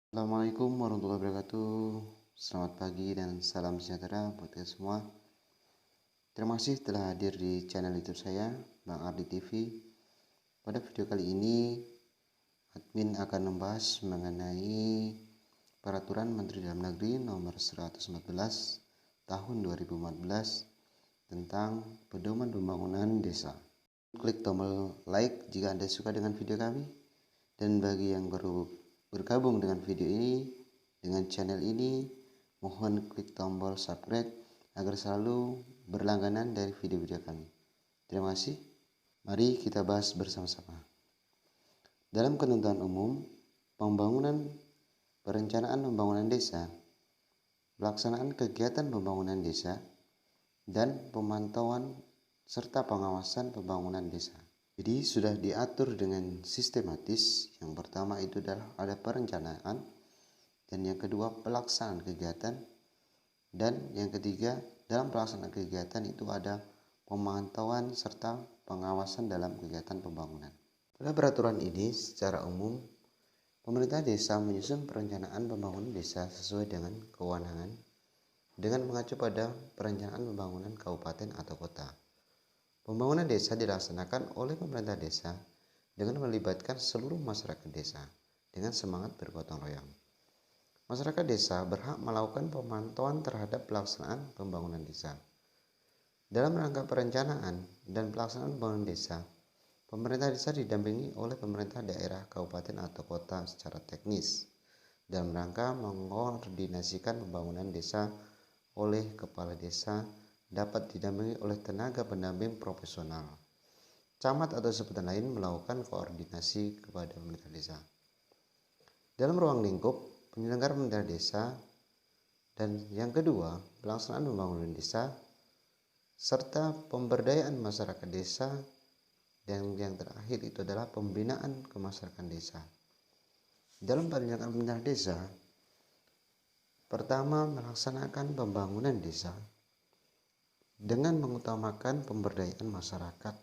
Assalamualaikum warahmatullahi wabarakatuh. Selamat pagi dan salam sejahtera buat kita semua. Terima kasih telah hadir di channel YouTube saya, Bang Ardi TV. Pada video kali ini, admin akan membahas mengenai Peraturan Menteri Dalam Negeri Nomor 114 Tahun 2014 tentang Pedoman Pembangunan Desa. Klik tombol like jika Anda suka dengan video kami, dan bagi yang baru bergabung dengan video ini, dengan channel ini, mohon klik tombol subscribe agar selalu berlangganan dari video-video kami. Terima kasih. Mari kita bahas bersama-sama. Dalam ketentuan umum, perencanaan pembangunan desa, pelaksanaan kegiatan pembangunan desa, dan pemantauan serta pengawasan pembangunan desa. Jadi sudah diatur dengan sistematis. Yang pertama itu adalah ada perencanaan, dan yang kedua pelaksanaan kegiatan, dan yang ketiga dalam pelaksanaan kegiatan itu ada pemantauan serta pengawasan dalam kegiatan pembangunan. Pada peraturan ini secara umum, pemerintah desa menyusun perencanaan pembangunan desa sesuai dengan kewenangan dengan mengacu pada perencanaan pembangunan kabupaten atau kota. Pembangunan desa dilaksanakan oleh pemerintah desa dengan melibatkan seluruh masyarakat desa dengan semangat bergotong royong. Masyarakat desa berhak melakukan pemantauan terhadap pelaksanaan pembangunan desa. Dalam rangka perencanaan dan pelaksanaan pembangunan desa, pemerintah desa didampingi oleh pemerintah daerah, kabupaten atau kota secara teknis dalam rangka mengkoordinasikan pembangunan desa oleh kepala desa, dapat didampingi oleh tenaga pendamping profesional. Camat atau sebutan lain melakukan koordinasi kepada pemerintah desa. Dalam ruang lingkup penyelenggara pemerintah desa, dan yang kedua pelaksanaan pembangunan desa serta pemberdayaan masyarakat desa, dan yang terakhir itu adalah pembinaan kemasyarakatan desa. Dalam perencanaan pemerintah desa, pertama melaksanakan pembangunan desa dengan mengutamakan pemberdayaan masyarakat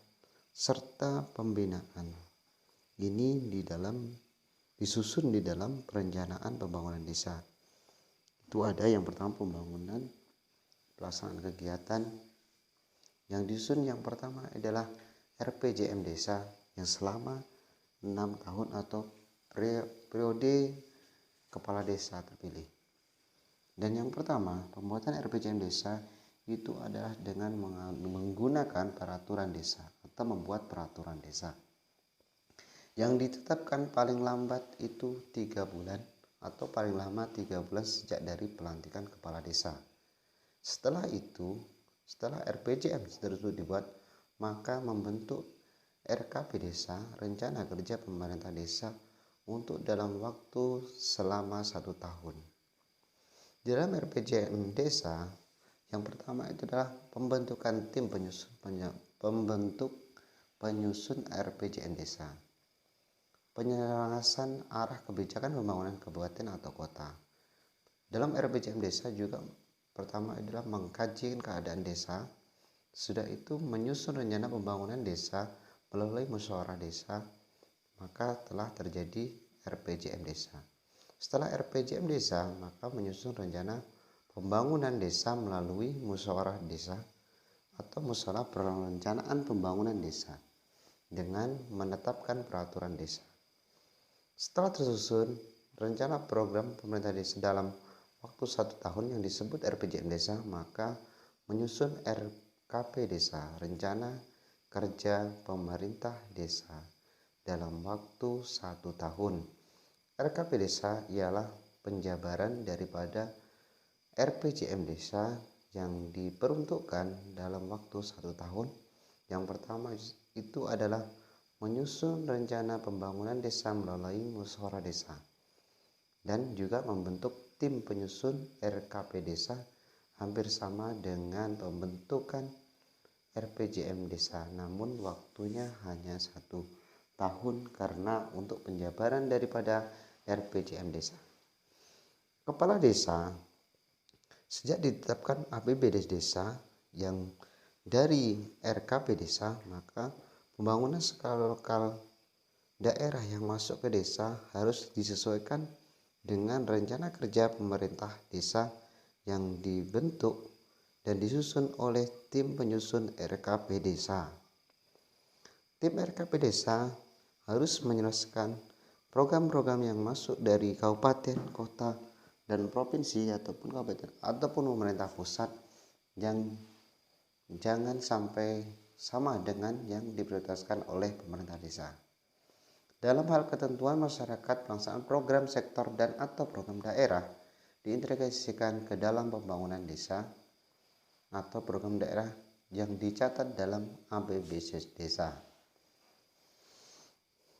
serta pembinaan. Ini disusun di dalam perencanaan pembangunan desa. Itu ada yang pertama pembangunan, pelaksanaan kegiatan. Yang disusun yang pertama adalah RPJM desa yang selama 6 tahun atau periode kepala desa terpilih. Dan yang pertama, pembuatan RPJM desa itu adalah dengan menggunakan peraturan desa atau membuat peraturan desa yang ditetapkan paling lambat itu 3 bulan atau paling lama 3 bulan sejak dari pelantikan kepala desa. Setelah itu, setelah RPJM tersebut dibuat, maka membentuk RKP desa, rencana kerja pemerintah desa, untuk dalam waktu selama 1 tahun. Di dalam RPJM desa, yang pertama itu adalah pembentukan tim penyusun RPJM desa, penyelarasan arah kebijakan pembangunan kabupaten atau kota. Dalam RPJM desa juga pertama adalah mengkaji keadaan desa, sudah itu menyusun rencana pembangunan desa melalui musyawarah desa, maka telah terjadi RPJM desa. Setelah RPJM desa, maka menyusun rencana pembangunan desa melalui musyawarah desa atau musyawarah perencanaan pembangunan desa dengan menetapkan peraturan desa. Setelah tersusun rencana program pemerintah desa dalam waktu 1 tahun yang disebut RPJM desa, maka menyusun RKP desa, rencana kerja pemerintah desa dalam waktu 1 tahun. RKP desa ialah penjabaran daripada RPJM desa yang diperuntukkan dalam waktu 1 tahun. Yang pertama itu adalah menyusun rencana pembangunan desa melalui musyawarah desa, dan juga membentuk tim penyusun RKP desa, hampir sama dengan pembentukan RPJM desa, namun waktunya hanya 1 tahun karena untuk penjabaran daripada RPJM desa. Kepala desa sejak ditetapkan APBD desa yang dari RKP desa, maka pembangunan skala lokal daerah yang masuk ke desa harus disesuaikan dengan rencana kerja pemerintah desa yang dibentuk dan disusun oleh tim penyusun RKP desa. Tim RKP desa harus menyelesaikan program-program yang masuk dari kabupaten, kota, dan provinsi ataupun kabupaten ataupun pemerintah pusat yang jangan sampai sama dengan yang diprioritaskan oleh pemerintah desa. Dalam hal ketentuan masyarakat, pelaksanaan program sektor dan atau program daerah diintegrasikan ke dalam pembangunan desa atau program daerah yang dicatat dalam APBD desa.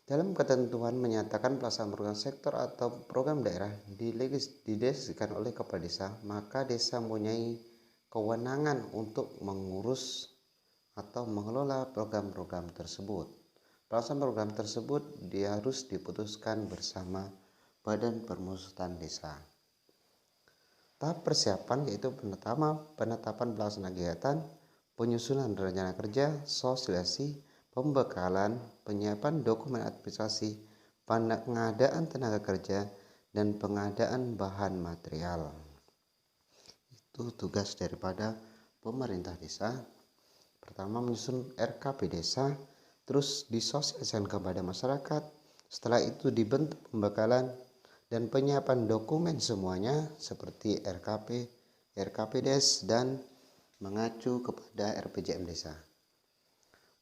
Dalam ketentuan menyatakan pelaksanaan program sektor atau program daerah didelegasikan oleh kepala desa, maka desa mempunyai kewenangan untuk mengurus atau mengelola program-program tersebut. Pelaksanaan program tersebut harus diputuskan bersama Badan Permusuhan Desa. Tahap persiapan yaitu penetapan pelaksana kegiatan, penyusunan rencana kerja, sosialisasi, pembekalan, penyiapan dokumen administrasi, pengadaan tenaga kerja, dan pengadaan bahan material. Itu tugas daripada pemerintah desa. Pertama, menyusun RKP desa, terus disosialisasikan kepada masyarakat. Setelah itu dibentuk pembekalan dan penyiapan dokumen semuanya seperti RKP, RKPdes, dan mengacu kepada RPJM desa.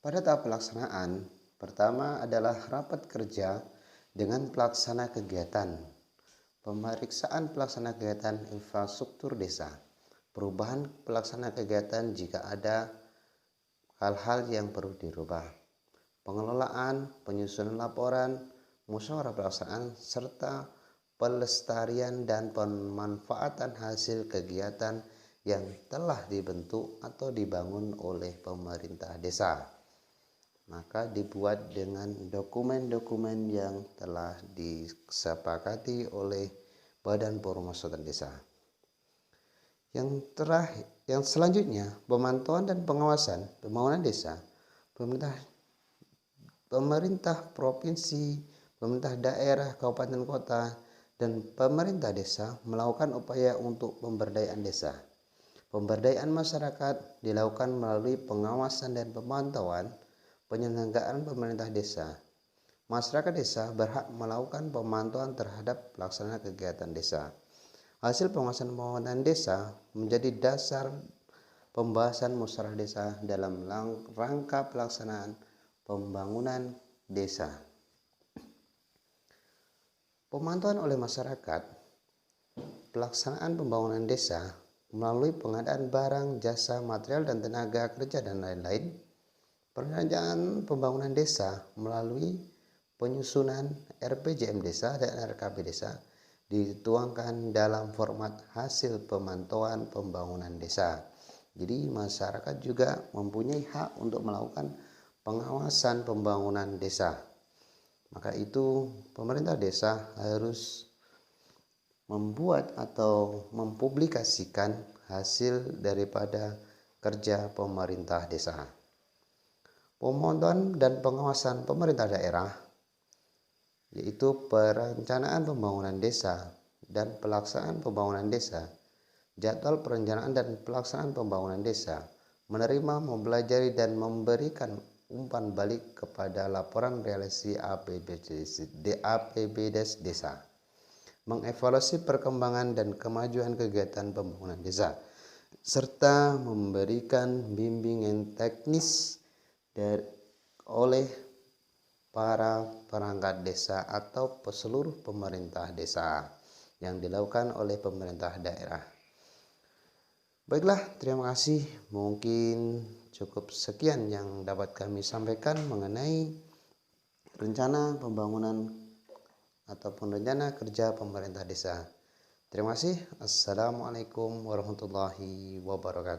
Pada tahap pelaksanaan, pertama adalah rapat kerja dengan pelaksana kegiatan, pemeriksaan pelaksana kegiatan infrastruktur desa, perubahan pelaksana kegiatan jika ada hal-hal yang perlu dirubah, pengelolaan, penyusunan laporan, musyawarah pelaksanaan, serta pelestarian dan pemanfaatan hasil kegiatan yang telah dibentuk atau dibangun oleh pemerintah desa. Maka dibuat dengan dokumen-dokumen yang telah disepakati oleh Badan Permusuhan Desa. Yang selanjutnya, pemantauan dan pengawasan pembangunan desa. Pemerintah provinsi, pemerintah daerah, kabupaten kota, dan pemerintah desa melakukan upaya untuk pemberdayaan desa. Pemberdayaan masyarakat dilakukan melalui pengawasan dan pemantauan penyelenggaraan pemerintah desa. Masyarakat desa berhak melakukan pemantauan terhadap pelaksanaan kegiatan desa. Hasil pengawasan pembangunan desa menjadi dasar pembahasan musyawarah desa dalam rangka pelaksanaan pembangunan desa. Pemantauan oleh masyarakat pelaksanaan pembangunan desa melalui pengadaan barang, jasa, material, dan tenaga kerja dan lain-lain. Perencanaan pembangunan desa melalui penyusunan RPJM desa dan RKP desa dituangkan dalam format hasil pemantauan pembangunan desa. Jadi masyarakat juga mempunyai hak untuk melakukan pengawasan pembangunan desa. Maka itu pemerintah desa harus membuat atau mempublikasikan hasil daripada kerja pemerintah desa. Pemantauan dan pengawasan pemerintah daerah yaitu perencanaan pembangunan desa dan pelaksanaan pembangunan desa, jadwal perencanaan dan pelaksanaan pembangunan desa, menerima, mempelajari, dan memberikan umpan balik kepada laporan realisasi APBD desa, mengevaluasi perkembangan dan kemajuan kegiatan pembangunan desa, serta memberikan bimbingan teknis oleh para perangkat desa atau seluruh pemerintah desa yang dilakukan oleh pemerintah daerah. Baiklah, terima kasih. Mungkin cukup sekian yang dapat kami sampaikan mengenai rencana pembangunan ataupun rencana kerja pemerintah desa. Terima kasih. Assalamualaikum warahmatullahi wabarakatuh.